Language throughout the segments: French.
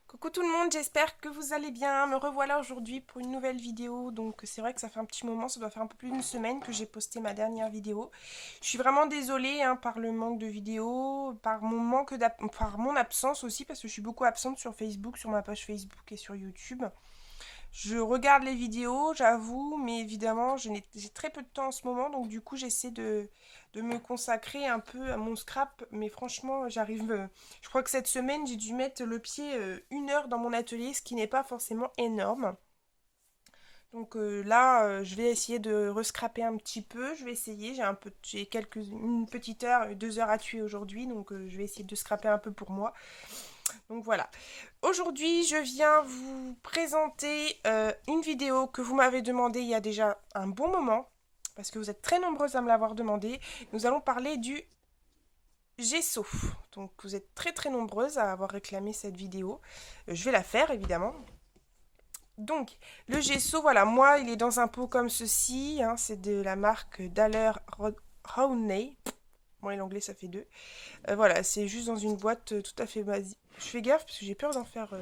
Coucou tout le monde, j'espère que vous allez bien. Me revoilà aujourd'hui pour une nouvelle vidéo. Donc c'est vrai que ça fait un petit moment, ça doit faire un peu plus d'une semaine que j'ai posté ma dernière vidéo. Je suis vraiment désolée par le manque de vidéos, par mon absence aussi, parce que je suis beaucoup absente sur Facebook, sur ma page Facebook et sur YouTube. Je regarde les vidéos, j'avoue, mais évidemment, j'ai très peu de temps en ce moment, donc du coup, j'essaie de me consacrer un peu à mon scrap, mais franchement, j'arrive. Je crois que cette semaine, j'ai dû mettre le pied 1 heure dans mon atelier, ce qui n'est pas forcément énorme. Donc là, je vais essayer de rescraper un petit peu. Je vais essayer. Une petite heure, 2 heures à tuer aujourd'hui, donc je vais essayer de scraper un peu pour moi. Donc voilà. Aujourd'hui, je viens vous présenter une vidéo que vous m'avez demandé il y a déjà un bon moment, parce que vous êtes très nombreuses à me l'avoir demandé. Nous allons parler du gesso. Donc vous êtes très très nombreuses à avoir réclamé cette vidéo. Je vais la faire évidemment. Donc le gesso, voilà, moi il est dans un pot comme ceci. C'est de la marque Daler Rowney. Bon, et l'anglais ça fait deux. Voilà, c'est juste dans une boîte tout à fait basique. Je fais gaffe parce que j'ai peur d'en faire.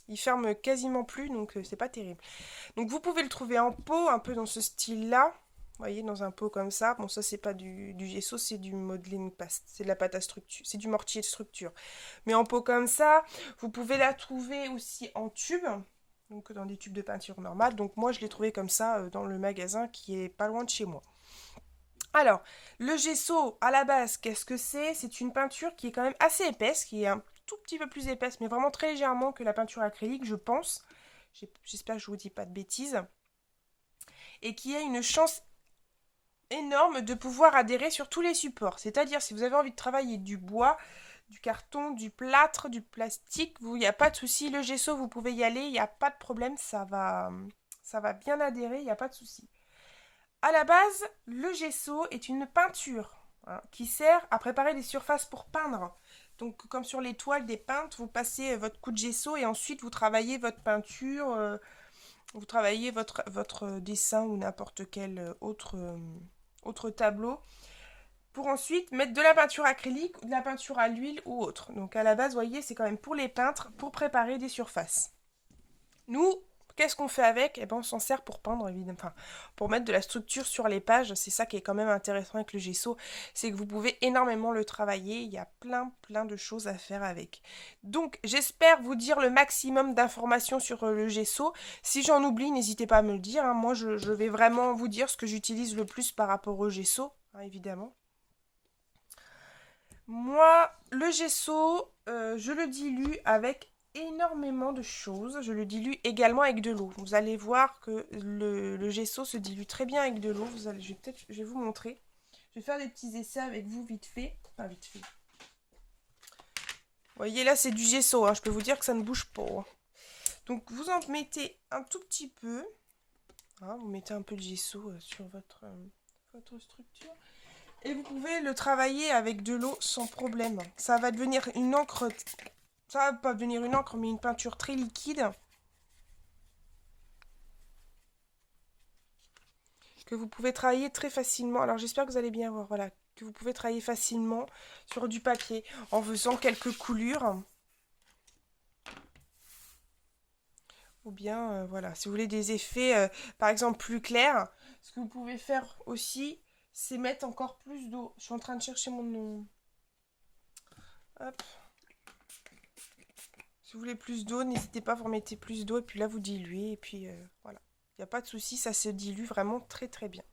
Il ferme quasiment plus, donc c'est pas terrible. Donc vous pouvez le trouver en pot, un peu dans ce style-là. Vous voyez, dans un pot comme ça. Bon, ça c'est pas du gesso, c'est du modeling paste. C'est de la pâte à structure. C'est du mortier de structure. Mais en pot comme ça, vous pouvez la trouver aussi en tube. Donc dans des tubes de peinture normale. Donc moi je l'ai trouvé comme ça dans le magasin qui est pas loin de chez moi. Alors, le gesso, à la base, qu'est-ce que c'est? C'est une peinture qui est quand même assez épaisse, qui est un tout petit peu plus épaisse, mais vraiment très légèrement que la peinture acrylique, je pense. J'espère que je ne vous dis pas de bêtises. Et qui a une chance énorme de pouvoir adhérer sur tous les supports. C'est-à-dire, si vous avez envie de travailler du bois, du carton, du plâtre, du plastique, il n'y a pas de souci. Le gesso, vous pouvez y aller, il n'y a pas de problème, ça va bien adhérer, il n'y a pas de souci. À la base, le gesso est une peinture qui sert à préparer des surfaces pour peindre. Donc, comme sur les toiles des peintres, vous passez votre coup de gesso et ensuite vous travaillez votre peinture, vous travaillez votre dessin ou n'importe quel autre tableau pour ensuite mettre de la peinture acrylique, de la peinture à l'huile ou autre. Donc, à la base, vous voyez, c'est quand même pour les peintres pour préparer des surfaces. Nous, qu'est-ce qu'on fait avec? Eh ben, on s'en sert pour peindre, évidemment. Enfin, pour mettre de la structure sur les pages. C'est ça qui est quand même intéressant avec le gesso. C'est que vous pouvez énormément le travailler. Il y a plein de choses à faire avec. Donc, j'espère vous dire le maximum d'informations sur le gesso. Si j'en oublie, n'hésitez pas à me le dire. Moi, je vais vraiment vous dire ce que j'utilise le plus par rapport au gesso, évidemment. Moi, le gesso, je le dilue avec énormément de choses. Je le dilue également avec de l'eau. Vous allez voir que le gesso se dilue très bien avec de l'eau. Je vais vous montrer. Je vais faire des petits essais avec vous vite fait. Enfin, vite fait. Vous voyez, là, c'est du gesso. Je peux vous dire que ça ne bouge pas. Donc, vous en mettez un tout petit peu. Vous mettez un peu de gesso sur votre structure. Et vous pouvez le travailler avec de l'eau sans problème. Ça va devenir une encre. Ça va pas devenir une encre, mais une peinture très liquide. Que vous pouvez travailler très facilement. Alors j'espère que vous allez bien voir. Voilà. Que vous pouvez travailler facilement sur du papier en faisant quelques coulures. Ou bien, voilà, si vous voulez des effets, par exemple, plus clairs, ce que vous pouvez faire aussi, c'est mettre encore plus d'eau. Je suis en train de chercher mon... Hop. Si vous voulez plus d'eau, n'hésitez pas, vous remettez plus d'eau et puis là vous diluez et puis voilà. Il n'y a pas de souci, ça se dilue vraiment très très bien.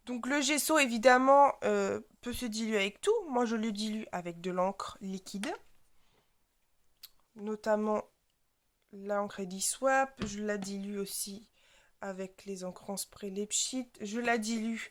Donc le gesso évidemment peut se diluer avec tout. Moi je le dilue avec de l'encre liquide, notamment l'encre Eddy Swap. Je la dilue aussi avec les encres en spray Lepchit. Je la dilue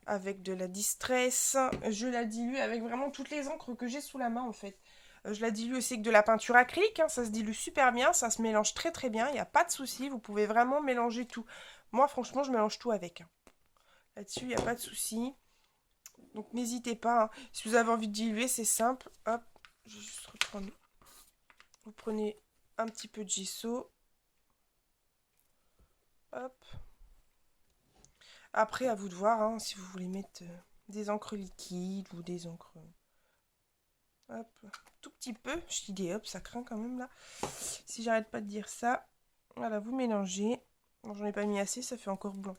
avec de la Distress. Je la dilue avec vraiment toutes les encres que j'ai sous la main en fait. Je la dilue aussi avec de la peinture acrylique, ça se dilue super bien, ça se mélange très très bien, il n'y a pas de souci, vous pouvez vraiment mélanger tout. Moi franchement je mélange tout avec. Là-dessus il n'y a pas de souci. Donc n'hésitez pas, si vous avez envie de diluer c'est simple. Hop, je vais juste reprendre. Vous prenez un petit peu de gesso. Hop. Après à vous de voir si vous voulez mettre des encres liquides ou des encres... Hop, tout petit peu. Je dis des hop, ça craint quand même là. Si j'arrête pas de dire ça. Voilà, vous mélangez. Bon, j'en ai pas mis assez, ça fait encore blanc.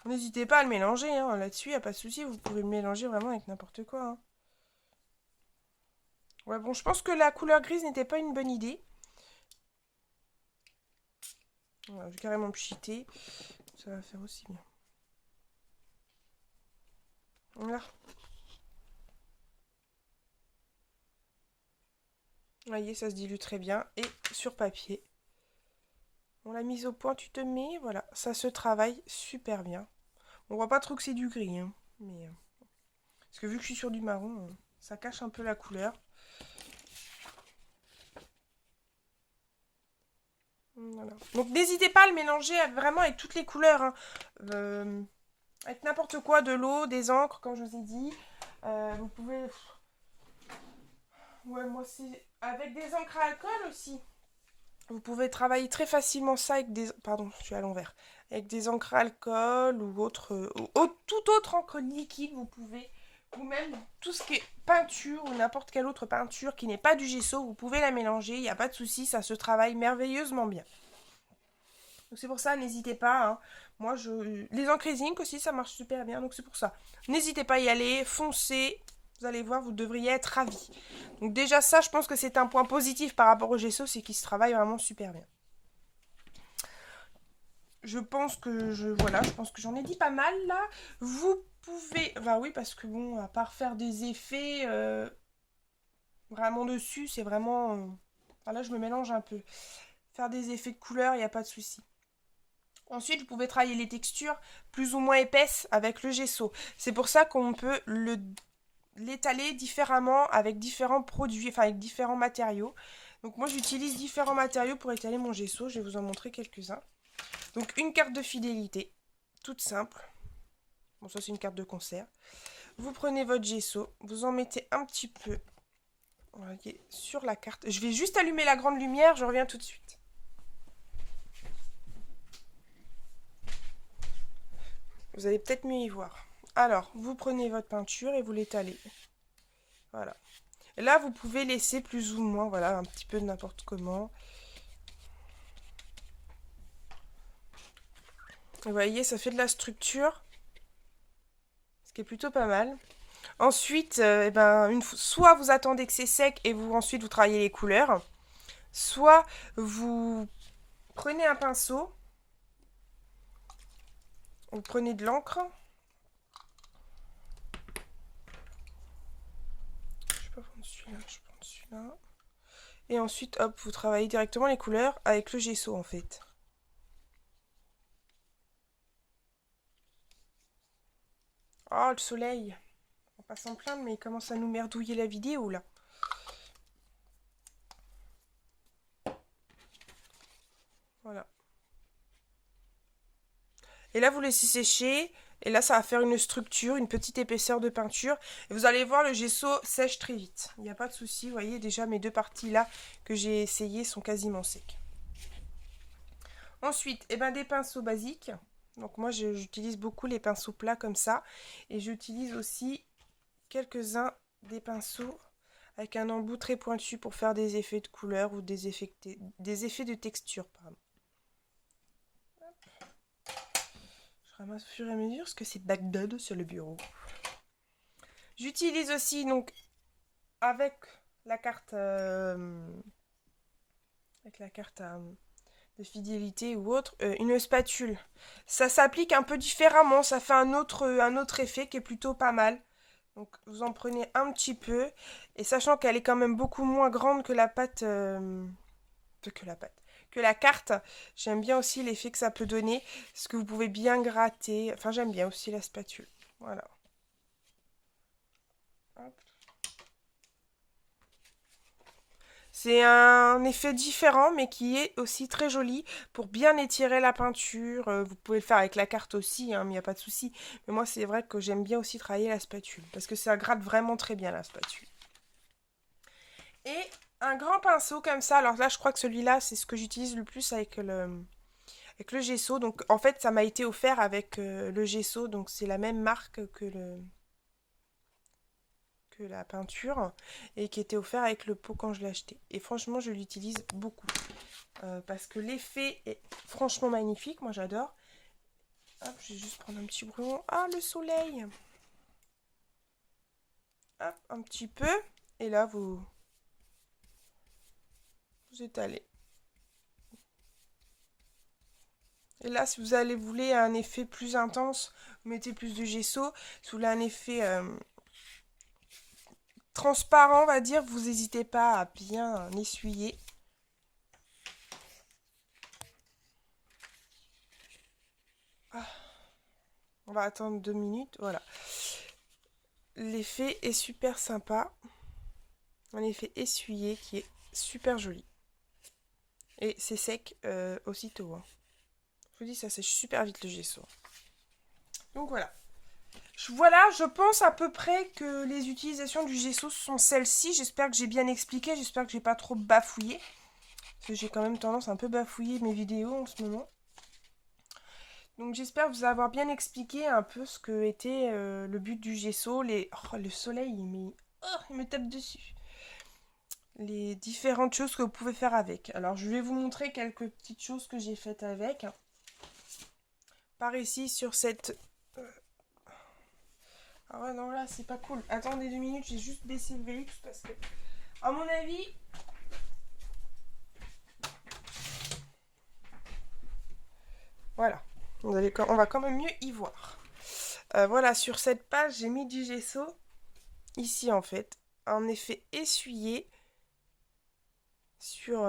N'hésitez pas à le mélanger, hein. Là-dessus, il n'y a pas de souci. Vous pouvez le mélanger vraiment avec n'importe quoi, hein. Ouais, bon, je pense que la couleur grise n'était pas une bonne idée. Voilà, je vais carrément pchiter. Ça va faire aussi bien. Voilà. Vous voyez, ça se dilue très bien. Et sur papier. On l'a mise au point, tu te mets. Voilà, ça se travaille super bien. On voit pas trop que c'est du gris, hein. Mais, parce que vu que je suis sur du marron, ça cache un peu la couleur. Voilà. Donc n'hésitez pas à le mélanger vraiment avec toutes les couleurs, hein. Avec n'importe quoi, de l'eau, des encres, comme je vous ai dit. Vous pouvez... Ouais, moi c'est... Avec des encres à alcool aussi. Vous pouvez travailler très facilement ça avec des... Pardon, je suis à l'envers. Avec des encres à alcool ou autre... toute autre encre liquide, vous pouvez... Ou même tout ce qui est peinture ou n'importe quelle autre peinture qui n'est pas du gesso, vous pouvez la mélanger, il n'y a pas de souci, ça se travaille merveilleusement bien. Donc c'est pour ça, n'hésitez pas, hein. Moi, les encres zinc aussi, ça marche super bien, donc c'est pour ça. N'hésitez pas à y aller, foncez. Vous allez voir, vous devriez être ravis. Donc déjà ça, je pense que c'est un point positif par rapport au gesso, c'est qu'il se travaille vraiment super bien. Je pense que je pense que j'en ai dit pas mal là. Vous pouvez, bah oui, parce que bon, à part faire des effets vraiment dessus, c'est vraiment, enfin, là je me mélange un peu. Faire des effets de couleur, il n'y a pas de souci. Ensuite, vous pouvez travailler les textures plus ou moins épaisses avec le gesso. C'est pour ça qu'on peut l'étaler différemment avec différents produits, enfin avec différents matériaux. Donc moi, j'utilise différents matériaux pour étaler mon gesso. Je vais vous en montrer quelques-uns. Donc une carte de fidélité, toute simple. Bon, ça c'est une carte de concert. Vous prenez votre gesso, vous en mettez un petit peu, voyez, sur la carte. Je vais juste allumer la grande lumière, je reviens tout de suite. Vous allez peut-être mieux y voir. Alors, vous prenez votre peinture et vous l'étalez. Voilà. Et là, vous pouvez laisser plus ou moins, voilà, un petit peu de n'importe comment. Vous voyez, ça fait de la structure, ce qui est plutôt pas mal. Ensuite, soit vous attendez que c'est sec et ensuite vous travaillez les couleurs, soit vous prenez un pinceau, vous prenez de l'encre. Je vais pas prendre celui-là, je prends celui-là. Et ensuite, hop, vous travaillez directement les couleurs avec le gesso en fait. Oh, le soleil. On va pas s'en plaindre, mais il commence à nous merdouiller la vidéo là. Voilà. Et là, vous laissez sécher. Et là, ça va faire une structure, une petite épaisseur de peinture. Et vous allez voir, le gesso sèche très vite. Il n'y a pas de souci. Vous voyez, déjà, mes deux parties là que j'ai essayées sont quasiment secs. Ensuite, des pinceaux basiques. Donc moi, j'utilise beaucoup les pinceaux plats comme ça. Et j'utilise aussi quelques-uns des pinceaux avec un embout très pointu pour faire des effets de couleur ou des effets de texture. Pardon. Je ramasse au fur et à mesure parce que c'est Bagdad sur le bureau. J'utilise aussi donc avec la carte de fidélité ou autre, une spatule. Ça s'applique un peu différemment, ça fait un autre effet qui est plutôt pas mal. Donc vous en prenez un petit peu, et sachant qu'elle est quand même beaucoup moins grande que la pâte, que la carte, j'aime bien aussi l'effet que ça peut donner, parce que vous pouvez bien gratter, enfin j'aime bien aussi la spatule, voilà. Hop. C'est un effet différent, mais qui est aussi très joli pour bien étirer la peinture. Vous pouvez le faire avec la carte aussi, hein, mais il n'y a pas de souci. Mais moi, c'est vrai que j'aime bien aussi travailler la spatule, parce que ça gratte vraiment très bien la spatule. Et un grand pinceau comme ça. Alors là, je crois que celui-là, c'est ce que j'utilise le plus avec avec le gesso. Donc en fait ça m'a été offert avec le gesso, donc c'est la même marque que la peinture et qui était offert avec le pot quand je l'ai acheté. Et franchement je l'utilise beaucoup parce que l'effet est franchement magnifique, moi j'adore. Hop, je vais juste prendre un petit brouillon. Ah, le soleil! Hop, un petit peu. Et là, vous étalez. Et là, si vous voulez un effet plus intense, vous mettez plus de gesso. Si vous voulez un effet transparent, on va dire, vous n'hésitez pas à bien essuyer. Ah. On va attendre 2 minutes, voilà. L'effet est super sympa. Un effet essuyé qui est super joli. Et c'est sec aussitôt. Hein. Je vous dis, ça sèche super vite le gesso. Donc voilà. Voilà, je pense à peu près que les utilisations du gesso sont celles-ci. J'espère que j'ai bien expliqué. J'espère que j'ai pas trop bafouillé. Parce que j'ai quand même tendance à un peu bafouiller mes vidéos en ce moment. Donc j'espère vous avoir bien expliqué un peu ce que était le but du gesso. Oh, le soleil, il me tape dessus. Les différentes choses que vous pouvez faire avec. Alors je vais vous montrer quelques petites choses que j'ai faites avec. Par ici sur cette... Ah ouais non là c'est pas cool. Attendez 2 minutes, j'ai juste baissé le VX parce que à mon avis... Voilà. On va quand même mieux y voir. Voilà, sur cette page j'ai mis du gesso. Ici en fait. Un effet essuyé. Sur...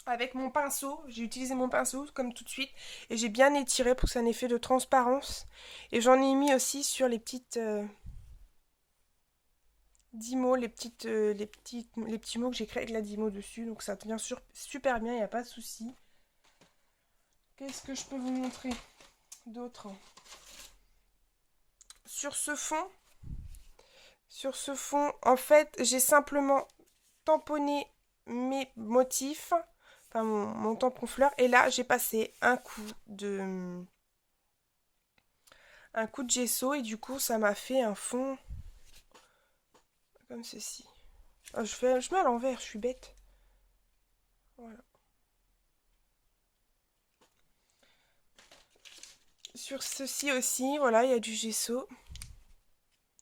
avec mon pinceau, j'ai utilisé mon pinceau comme tout de suite et j'ai bien étiré pour que ça ait un effet de transparence. Et j'en ai mis aussi sur les petites Dymo, les petits mots que j'ai créés avec la Dymo dessus. Donc ça tient super bien, il n'y a pas de souci. Qu'est-ce que je peux vous montrer d'autre? Sur ce fond, en fait, j'ai simplement tamponné mes motifs. Enfin, mon tampon fleur. Et là, j'ai passé un coup de gesso. Et du coup, ça m'a fait un fond comme ceci. Oh, je mets à l'envers, je suis bête. Voilà. Sur ceci aussi, voilà, il y a du gesso.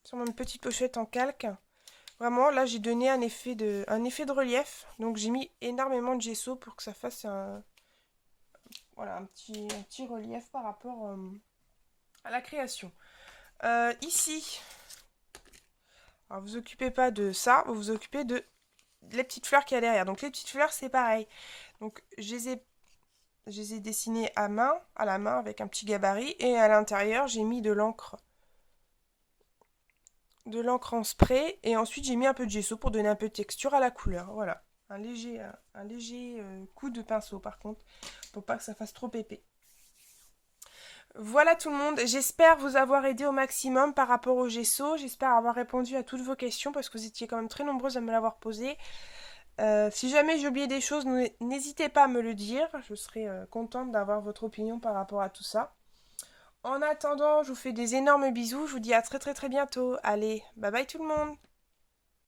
Sur mon petite pochette en calque. Vraiment, là, j'ai donné un effet de relief. Donc, j'ai mis énormément de gesso pour que ça fasse un petit relief par rapport à la création. Ici, alors vous occupez pas de ça, vous vous occupez de les petites fleurs qu'il y a derrière. Donc, les petites fleurs, c'est pareil. Donc, je les ai dessinées à la main avec un petit gabarit. Et à l'intérieur, j'ai mis de l'encre en spray. Et ensuite, j'ai mis un peu de gesso pour donner un peu de texture à la couleur. Voilà. Un léger coup de pinceau par contre, pour pas que ça fasse trop épais. Voilà tout le monde, j'espère vous avoir aidé au maximum par rapport au gesso. J'espère avoir répondu à toutes vos questions parce que vous étiez quand même très nombreuses à me l'avoir posé. Si jamais j'ai oublié des choses, n'hésitez pas à me le dire. Je serai contente d'avoir votre opinion par rapport à tout ça. En attendant, je vous fais des énormes bisous. Je vous dis à très très très bientôt. Allez, bye bye tout le monde.